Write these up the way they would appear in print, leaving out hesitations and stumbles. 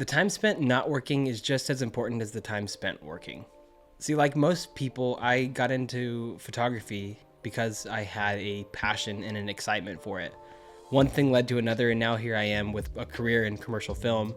The time spent not working is just as important as the time spent working. See, like most people, I got into photography because I had a passion and an excitement for it. One thing led to another, and now here I am with a career in commercial film.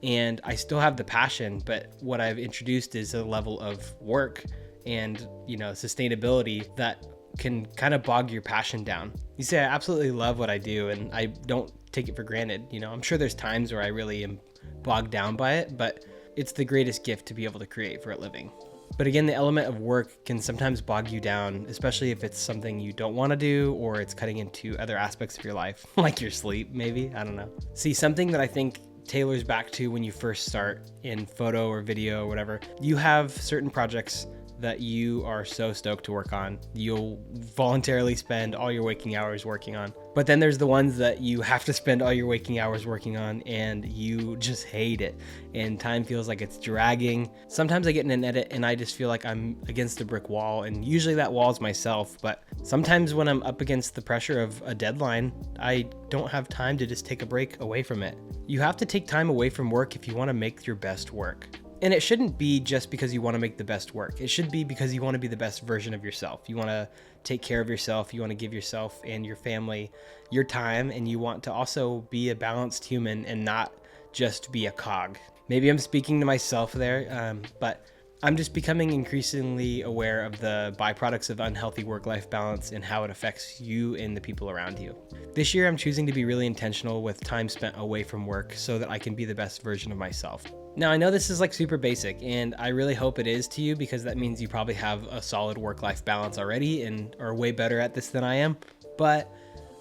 And I still have the passion, but what I've introduced is a level of work and, sustainability that can kind of bog your passion down. You say, I absolutely love what I do and I don't take it for granted. I'm sure there's times where I really am bogged down by it, but it's the greatest gift to be able to create for a living. But again, the element of work can sometimes bog you down, especially if it's something you don't want to do or it's cutting into other aspects of your life, like your sleep, maybe. I don't know. See, something that I think tailors back to when you first start in photo or video or whatever, you have certain projects that you are so stoked to work on. You'll voluntarily spend all your waking hours working on. But then there's the ones that you have to spend all your waking hours working on and you just hate it. And time feels like it's dragging. Sometimes I get in an edit and I just feel like I'm against a brick wall. And usually that wall is myself. But sometimes when I'm up against the pressure of a deadline, I don't have time to just take a break away from it. You have to take time away from work if you want to make your best work. And it shouldn't be just because you want to make the best work. It should be because you want to be the best version of yourself. You want to take care of yourself. You want to give yourself and your family your time. And you want to also be a balanced human and not just be a cog. Maybe I'm speaking to myself there, but I'm just becoming increasingly aware of the byproducts of unhealthy work-life balance and how it affects you and the people around you. This year, I'm choosing to be really intentional with time spent away from work so that I can be the best version of myself. Now, I know this is like super basic, and I really hope it is to you because that means you probably have a solid work-life balance already and are way better at this than I am. But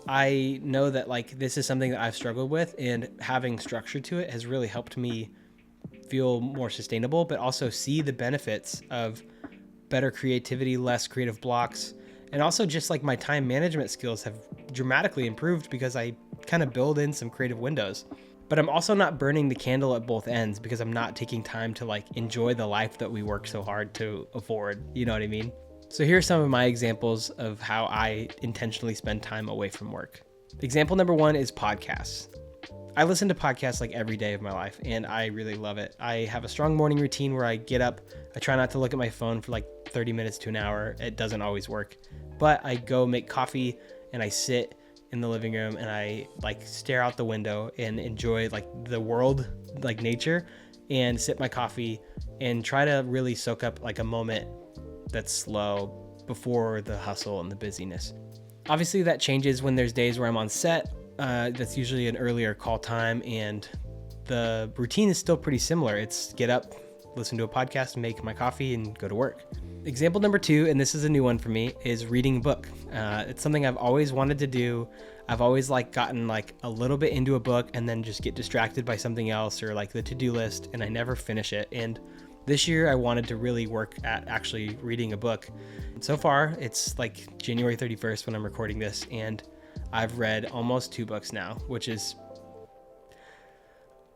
I know that this is something that I've struggled with, and having structure to it has really helped me feel more sustainable, but also see the benefits of better creativity, less creative blocks, and also just my time management skills have dramatically improved because I kind of build in some creative windows. But I'm also not burning the candle at both ends because I'm not taking time to enjoy the life that we work so hard to afford. You know what I mean? So here are some of my examples of how I intentionally spend time away from work. Example number one is podcasts. I listen to podcasts every day of my life and I really love it. I have a strong morning routine where I get up, I try not to look at my phone for 30 minutes to an hour. It doesn't always work, but I go make coffee and I sit in the living room and I stare out the window and enjoy the world, nature, and sip my coffee and try to really soak up a moment that's slow before the hustle and the busyness. Obviously that changes when there's days where I'm on set. That's usually an earlier call time and the routine is still pretty similar. It's get up, listen to a podcast, make my coffee, and go to work. Example number two, and this is a new one for me, is reading a book. It's something I've always wanted to do. I've always gotten a little bit into a book and then just get distracted by something else or the to-do list, and I never finish it. And this year I wanted to really work at actually reading a book. And so far, it's January 31st when I'm recording this, and I've read almost 2 books now, which is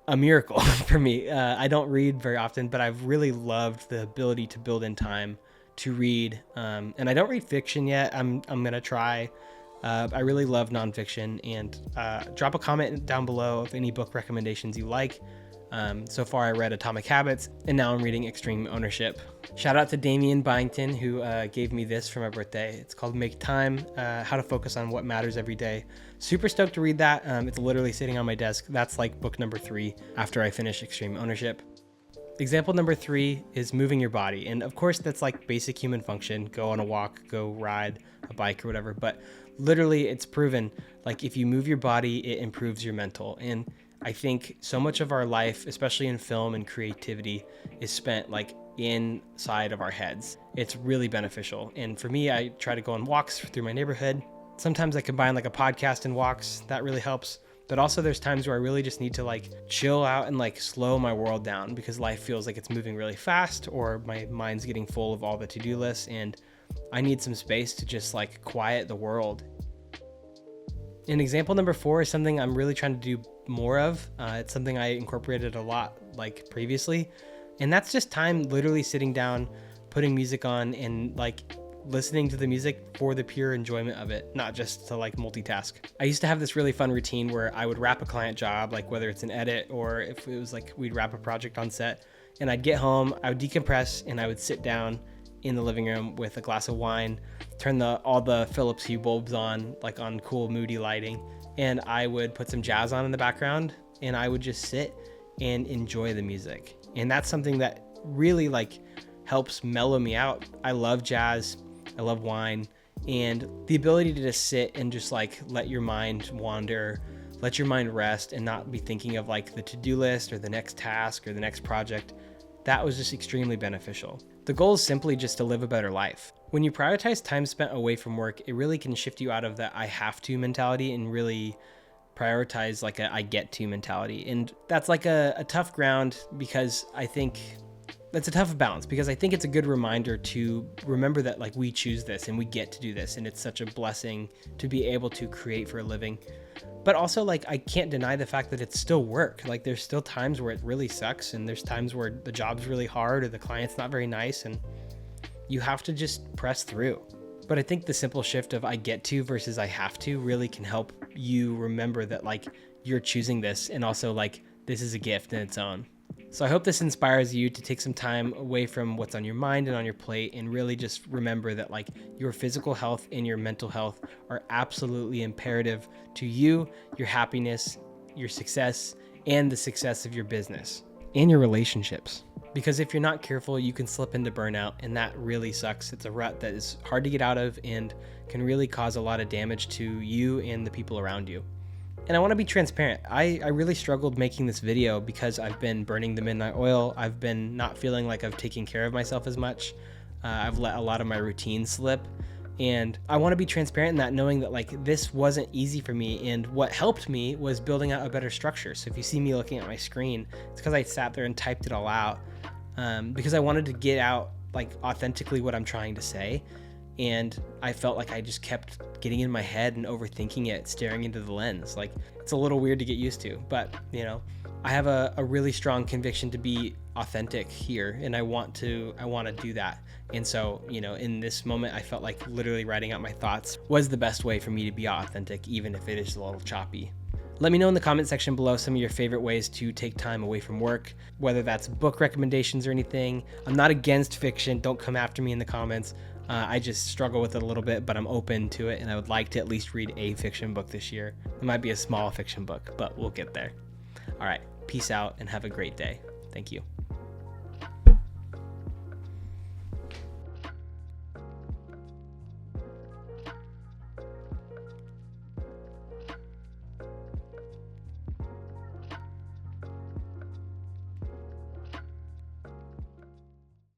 a miracle for me. I don't read very often, but I've really loved the ability to build in time to read. And I don't read fiction yet. I'm going to try. I really love nonfiction, and drop a comment down below of any book recommendations you like. So far I read Atomic Habits and now I'm reading Extreme Ownership. Shout out to Damien Byington who gave me this for my birthday. It's called Make Time, How to Focus on What Matters Every Day. Super stoked to read that. It's literally sitting on my desk. That's book number 3 after I finish Extreme Ownership. Example number 3 is moving your body. And of course that's basic human function. Go on a walk, go ride a bike or whatever. But literally it's proven if you move your body, it improves your mental. And I think so much of our life, especially in film and creativity, is spent inside of our heads. It's really beneficial. And for me, I try to go on walks through my neighborhood. Sometimes I combine a podcast and walks. That really helps. But also there's times where I really just need to chill out and slow my world down because life feels it's moving really fast or my mind's getting full of all the to-do lists and I need some space to just quiet the world. And example number 4 is something I'm really trying to do more of. It's something I incorporated a lot previously. And that's just time literally sitting down, putting music on and listening to the music for the pure enjoyment of it, not just to like multitask. I used to have this really fun routine where I would wrap a client job, like whether it's an edit or if it was like we'd wrap a project on set, and I'd get home, I would decompress, and I would sit down in the living room with a glass of wine, turn all the Philips Hue bulbs on, like on cool moody lighting, and I would put some jazz on in the background, and I would just sit and enjoy the music. And that's something that really like helps mellow me out. I love jazz, I love wine, and the ability to just sit and just like let your mind wander, let your mind rest, and not be thinking of like the to-do list or the next task or the next project. That was just extremely beneficial. The goal is simply just to live a better life. When you prioritize time spent away from work, it really can shift you out of that I have to mentality and really prioritize like a I get to mentality. And that's like a tough ground, because I think that's a tough balance, because I think it's a good reminder to remember that like we choose this and we get to do this, and it's such a blessing to be able to create for a living. But also, like, I can't deny the fact that it's still work. Like, there's still times where it really sucks, and there's times where the job's really hard or the client's not very nice, and you have to just press through. But I think the simple shift of I get to versus I have to really can help you remember that like you're choosing this, and also like this is a gift in its own. So I hope this inspires you to take some time away from what's on your mind and on your plate, and really just remember that like your physical health and your mental health are absolutely imperative to you, your happiness, your success, and the success of your business and your relationships. Because if you're not careful, you can slip into burnout, and that really sucks. It's a rut that is hard to get out of and can really cause a lot of damage to you and the people around you. And I want to be transparent. I really struggled making this video because I've been burning the midnight oil. I've been not feeling like I've taken care of myself as much. I've let a lot of my routine slip. And I want to be transparent in that, knowing that like this wasn't easy for me. And what helped me was building out a better structure. So if you see me looking at my screen, it's because I sat there and typed it all out, because I wanted to get out like authentically what I'm trying to say. And I felt like I just kept getting in my head and overthinking it, staring into the lens. Like, it's a little weird to get used to, but you know, I have a really strong conviction to be authentic here, and I want to do that. And so, you know, in this moment, I felt like literally writing out my thoughts was the best way for me to be authentic, even if it is a little choppy. Let me know in the comment section below some of your favorite ways to take time away from work, whether that's book recommendations or anything. I'm not against fiction. Don't come after me in the comments. I just struggle with it a little bit, but I'm open to it, and I would like to at least read a fiction book this year. It might be a small fiction book, but we'll get there. All right, peace out and have a great day. Thank you.